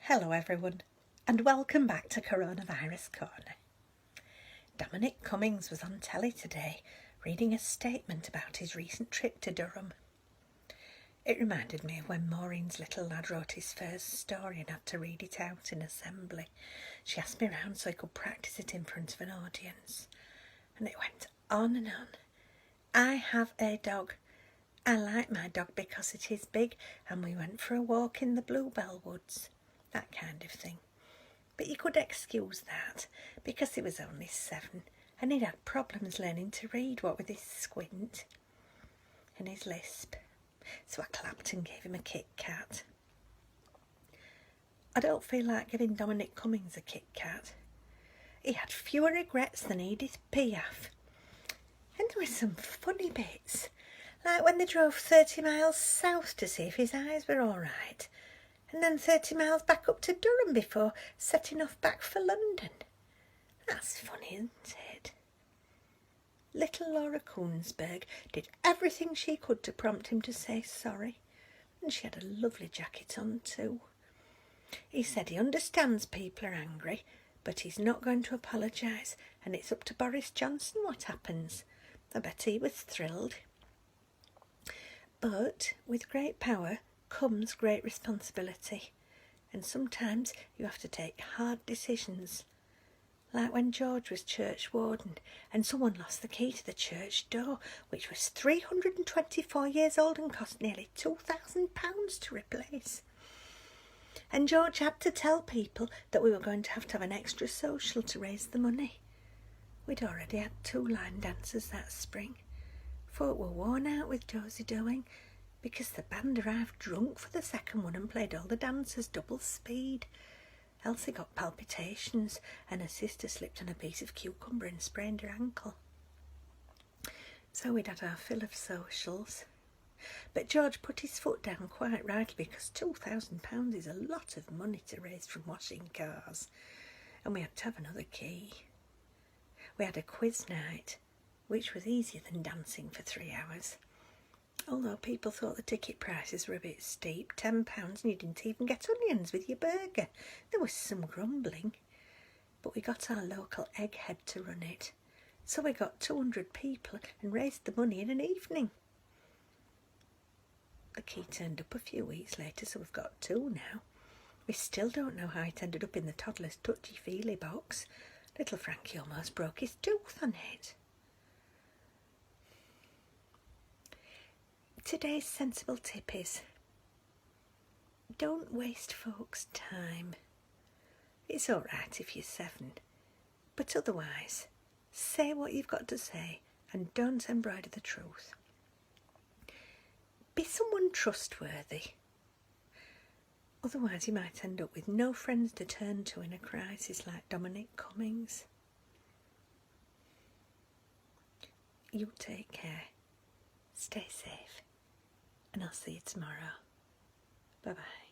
Hello everyone, and welcome back to Coronavirus Corner. Dominic Cummings was on telly today reading a statement about his recent trip to Durham. It reminded me of when Maureen's little lad wrote his first story and had to read it out in assembly. She asked me round so he could practice it in front of an audience. And it went on and on. I have a dog. I like my dog because it is big, and we went for a walk in the Bluebell Woods. That kind of thing. But you could excuse that because he was only 7 and he'd had problems learning to read, what with his squint and his lisp. So I clapped and gave him a Kit Kat. I don't feel like giving Dominic Cummings a Kit Kat. He had fewer regrets than Edith Piaf. And there were some funny bits, like when they drove 30 miles south to see if his eyes were all right, and then 30 miles back up to Durham before setting off back for London. That's funny, isn't it? Little Laura Koonsberg did everything she could to prompt him to say sorry, and she had a lovely jacket on too. He said he understands people are angry, but he's not going to apologise, and it's up to Boris Johnson what happens. I bet he was thrilled. But with great power comes great responsibility, and sometimes you have to take hard decisions, like when George was church warden and someone lost the key to the church door, which was 324 years old and cost nearly £2,000 to replace. And George had to tell people that we were going to have an extra social to raise the money. We'd already had 2 line dancers that spring. Folk were worn out with dozy-doing, because the band arrived drunk for the second one and played all the dancers double speed. Elsie got palpitations and her sister slipped on a piece of cucumber and sprained her ankle. So we'd had our fill of socials. But George put his foot down quite rightly, because £2,000 is a lot of money to raise from washing cars, and we had to have another key. We had a quiz night, which was easier than dancing for 3 hours. Although people thought the ticket prices were a bit steep, £10, and you didn't even get onions with your burger. There was some grumbling. But we got our local egghead to run it. So we got 200 people and raised the money in an evening. The key turned up a few weeks later, so we've got 2 now. We still don't know how it ended up in the toddler's touchy-feely box. Little Frankie almost broke his tooth on it. Today's sensible tip is, don't waste folks' time. It's all right if you're 7, but otherwise, say what you've got to say and don't embroider the truth. Be someone trustworthy. Otherwise you might end up with no friends to turn to in a crisis like Dominic Cummings. You take care. Stay safe. And I'll see you tomorrow. Bye-bye.